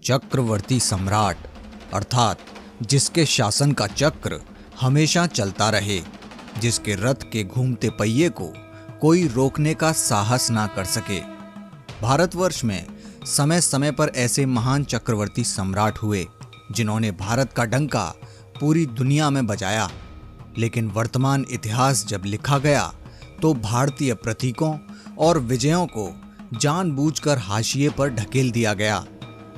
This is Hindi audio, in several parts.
चक्रवर्ती सम्राट अर्थात जिसके शासन का चक्र हमेशा चलता रहे, जिसके रथ के घूमते पहिए को कोई रोकने का साहस ना कर सके। भारतवर्ष में समय समय पर ऐसे महान चक्रवर्ती सम्राट हुए जिन्होंने भारत का डंका पूरी दुनिया में बजाया। लेकिन वर्तमान इतिहास जब लिखा गया तो भारतीय प्रतीकों और विजयों को जानबूझकर हाशिए पर ढकेल दिया गया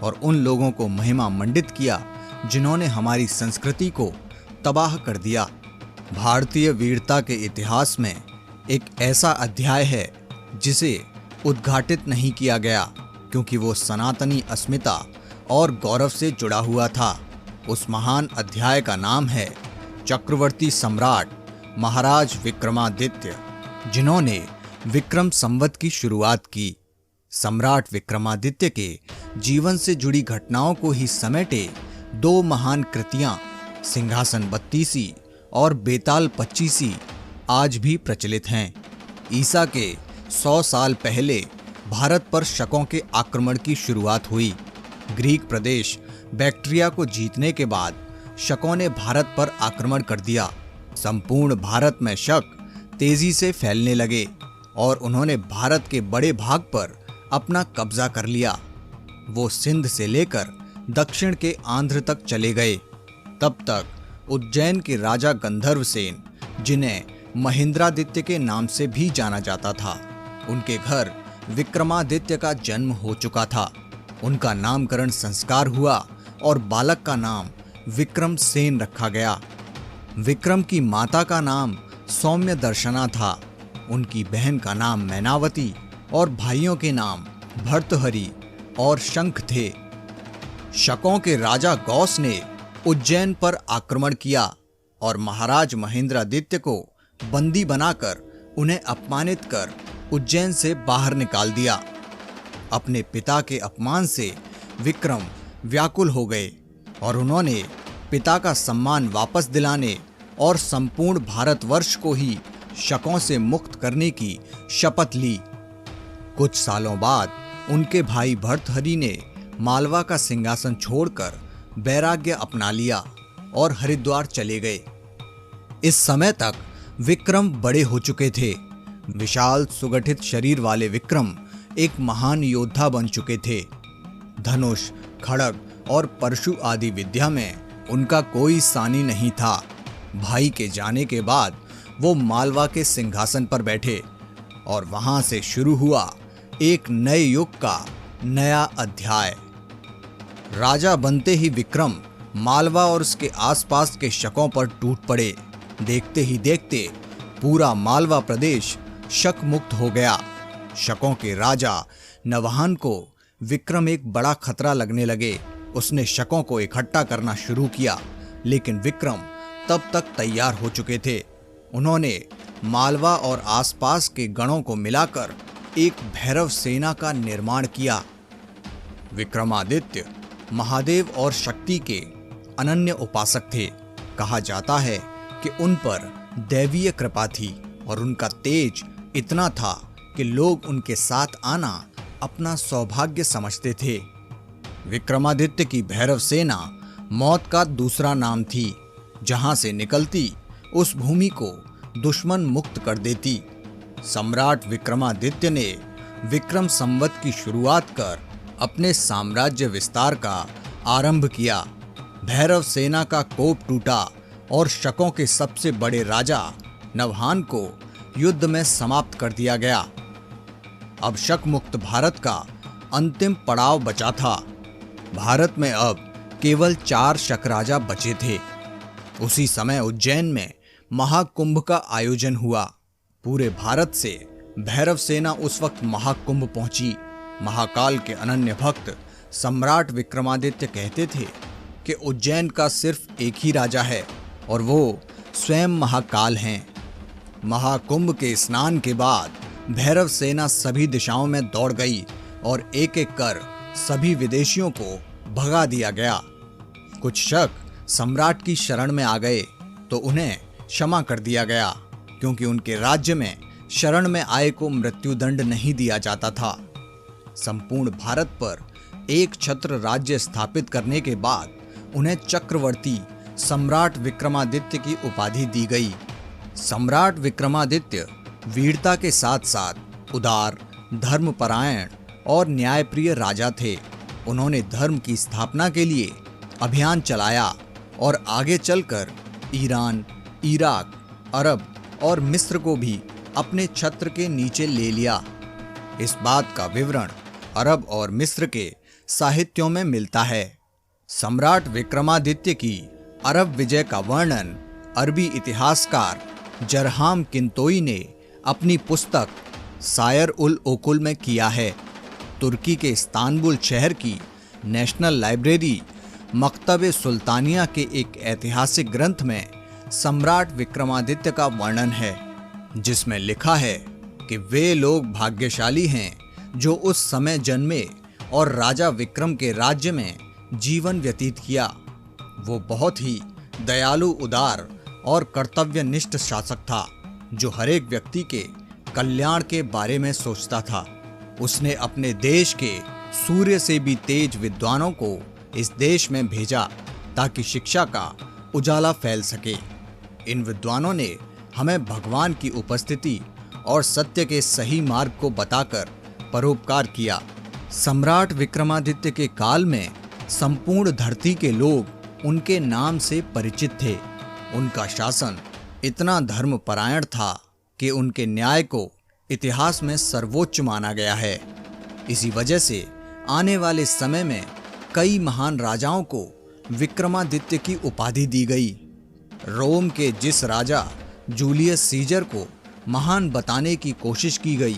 और उन लोगों को महिमा मंडित किया जिन्होंने हमारी संस्कृति को तबाह कर दिया। भारतीय वीरता के इतिहास में एक ऐसा अध्याय है जिसे उद्घाटित नहीं किया गया क्योंकि वो सनातनी अस्मिता और गौरव से जुड़ा हुआ था। उस महान अध्याय का नाम है चक्रवर्ती सम्राट महाराज विक्रमादित्य, जिन्होंने विक्रम संवत की शुरुआत की। सम्राट विक्रमादित्य के जीवन से जुड़ी घटनाओं को ही समेटे दो महान कृतियां सिंहासन बत्तीसी और बेताल पच्चीसी आज भी प्रचलित हैं। ईसा के 100 साल पहले भारत पर शकों के आक्रमण की शुरुआत हुई। ग्रीक प्रदेश बैक्ट्रिया को जीतने के बाद शकों ने भारत पर आक्रमण कर दिया। संपूर्ण भारत में शक तेजी से फैलने लगे और उन्होंने भारत के बड़े भाग पर अपना कब्जा कर लिया। वो सिंध से लेकर दक्षिण के आंध्र तक चले गए। तब तक उज्जैन के राजा गंधर्वसेन, जिन्हें महेंद्रादित्य के नाम से भी जाना जाता था, उनके घर विक्रमादित्य का जन्म हो चुका था। उनका नामकरण संस्कार हुआ और बालक का नाम विक्रम सेन रखा गया। विक्रम की माता का नाम सौम्य दर्शना था, उनकी बहन का नाम मैनावती और भाइयों के नाम भर्तहरि और शंख थे। शकों के राजा गौस ने उज्जैन पर आक्रमण किया और महाराज महेंद्रादित्य को बंदी बनाकर उन्हें अपमानित कर उज्जैन से बाहर निकाल दिया। अपने पिता के अपमान से विक्रम व्याकुल हो गए और उन्होंने पिता का सम्मान वापस दिलाने और संपूर्ण भारतवर्ष को ही शकों से मुक्त करने की शपथ ली। कुछ सालों बाद उनके भाई भर्तहरि ने मालवा का सिंहासन छोड़कर वैराग्य अपना लिया और हरिद्वार चले गए। इस समय तक विक्रम बड़े हो चुके थे। विशाल सुगठित शरीर वाले विक्रम एक महान योद्धा बन चुके थे। धनुष, खड़ग और परशु आदि विद्या में उनका कोई सानी नहीं था। भाई के जाने के बाद वो मालवा के सिंहासन पर बैठे और वहां से शुरू हुआ एक नए युग का नया अध्याय। राजा बनते ही विक्रम मालवा और उसके आसपास के शकों पर टूट पड़े। देखते ही देखते पूरा मालवा प्रदेश शक मुक्त हो गया। शकों के राजा नवहान को विक्रम एक बड़ा खतरा लगने लगे। उसने शकों को इकट्ठा करना शुरू किया, लेकिन विक्रम तब तक तैयार हो चुके थे। उन्होंने मालवा और आसपास के गणों को मिलाकर एक भैरव सेना का निर्माण किया। विक्रमादित्य महादेव और शक्ति के अनन्य उपासक थे। कहा जाता है कि उन पर दैवीय कृपा थी और उनका तेज इतना था कि लोग उनके साथ आना अपना सौभाग्य समझते थे। विक्रमादित्य की भैरव सेना मौत का दूसरा नाम थी। जहां से निकलती उस भूमि को दुश्मन मुक्त कर देती। सम्राट विक्रमादित्य ने विक्रम संवत की शुरुआत कर अपने साम्राज्य विस्तार का आरंभ किया। भैरव सेना का कोप टूटा और शकों के सबसे बड़े राजा नवहान को युद्ध में समाप्त कर दिया गया। अब शक मुक्त भारत का अंतिम पड़ाव बचा था। भारत में अब केवल 4 शक राजा बचे थे। उसी समय उज्जैन में महाकुंभ का आयोजन हुआ। पूरे भारत से भैरव सेना उस वक्त महाकुंभ पहुंची। महाकाल के अनन्य भक्त सम्राट विक्रमादित्य कहते थे कि उज्जैन का सिर्फ एक ही राजा है और वो स्वयं महाकाल हैं। महाकुंभ के स्नान के बाद भैरव सेना सभी दिशाओं में दौड़ गई और एक एक कर सभी विदेशियों को भगा दिया गया। कुछ शक सम्राट की शरण में आ गए तो उन्हें क्षमा कर दिया गया, क्योंकि उनके राज्य में शरण में आए को मृत्युदंड नहीं दिया जाता था। संपूर्ण भारत पर एक छत्र राज्य स्थापित करने के बाद उन्हें चक्रवर्ती सम्राट विक्रमादित्य की उपाधि दी गई। सम्राट विक्रमादित्य वीरता के साथ साथ उदार, धर्मपरायण और न्यायप्रिय राजा थे। उन्होंने धर्म की स्थापना के लिए अभियान चलाया और आगे चलकर ईरान, इराक, अरब और मिस्र को भी अपने छत्र के नीचे ले लिया। इस बात का विवरण अरब और मिस्र के साहित्यों में मिलता है। सम्राट विक्रमादित्य की अरब विजय का वर्णन अरबी इतिहासकार जरहाम किंतोई ने अपनी पुस्तक सायर उल ओकुल में किया है। तुर्की के इस्तांबुल शहर की नेशनल लाइब्रेरी मकतब-ए सुल्तानिया के एक ऐतिहासिक ग्रंथ में सम्राट विक्रमादित्य का वर्णन है, जिसमें लिखा है कि वे लोग भाग्यशाली हैं जो उस समय जन्मे और राजा विक्रम के राज्य में जीवन व्यतीत किया। वो बहुत ही दयालु, उदार और कर्तव्यनिष्ठ शासक था, जो हर एक व्यक्ति के कल्याण के बारे में सोचता था। उसने अपने देश के सूर्य से भी तेज विद्वानों को इस देश में भेजा ताकि शिक्षा का उजाला फैल सके। इन विद्वानों ने हमें भगवान की उपस्थिति और सत्य के सही मार्ग को बताकर परोपकार किया। सम्राट विक्रमादित्य के काल में संपूर्ण धरती के लोग उनके नाम से परिचित थे। उनका शासन इतना धर्मपरायण था कि उनके न्याय को इतिहास में सर्वोच्च माना गया है। इसी वजह से आने वाले समय में कई महान राजाओं को विक्रमादित्य की उपाधि दी गई। रोम के जिस राजा जूलियस सीजर को महान बताने की कोशिश की गई,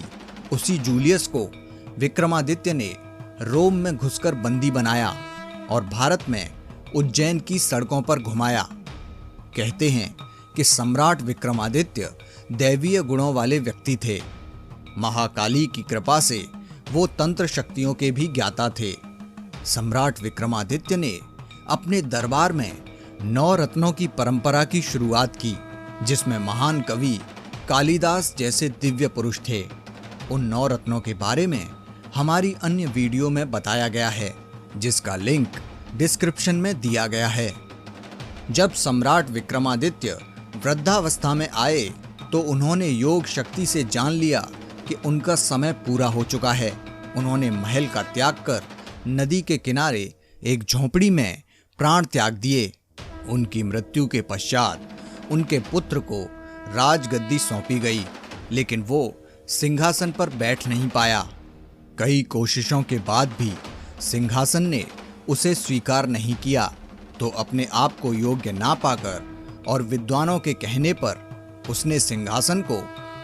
उसी जूलियस को विक्रमादित्य ने रोम में घुसकर बंदी बनाया और भारत में उज्जैन की सड़कों पर घुमाया। कहते हैं कि सम्राट विक्रमादित्य दैवीय गुणों वाले व्यक्ति थे। महाकाली की कृपा से वो तंत्र शक्तियों के भी ज्ञाता थे। सम्राट विक्रमादित्य ने अपने दरबार में 9 रत्नों की परंपरा की शुरुआत की, जिसमें महान कवि कालिदास जैसे दिव्य पुरुष थे। उन 9 रत्नों के बारे में हमारी अन्य वीडियो में बताया गया है, जिसका लिंक डिस्क्रिप्शन में दिया गया है। जब सम्राट विक्रमादित्य वृद्धावस्था में आए तो उन्होंने योग शक्ति से जान लिया कि उनका समय पूरा हो चुका है। उन्होंने महल का त्याग कर नदी के किनारे एक झोंपड़ी में प्राण त्याग दिए। उनकी मृत्यु के पश्चात उनके पुत्र को राजगद्दी सौंपी गई, लेकिन वो सिंहासन पर बैठ नहीं पाया। कई कोशिशों के बाद भी सिंहासन ने उसे स्वीकार नहीं किया, तो अपने आप को योग्य ना पाकर और विद्वानों के कहने पर उसने सिंहासन को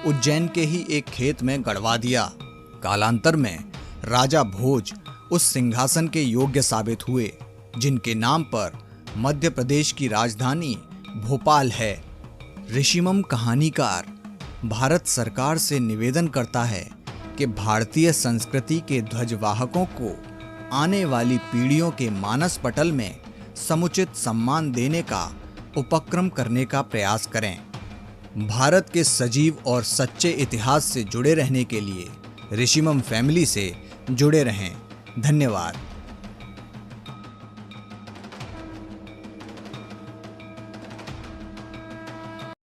उज्जैन के ही एक खेत में गड़वा दिया। कालांतर में राजा भोज उस सिंहासन के योग्य साबित हुए, जिनके नाम पर मध्य प्रदेश की राजधानी भोपाल है। ऋषिमम कहानीकार भारत सरकार से निवेदन करता है कि भारतीय संस्कृति के ध्वजवाहकों को आने वाली पीढ़ियों के मानस पटल में समुचित सम्मान देने का उपक्रम करने का प्रयास करें। भारत के सजीव और सच्चे इतिहास से जुड़े रहने के लिए ऋषिमम फैमिली से जुड़े रहें। धन्यवाद।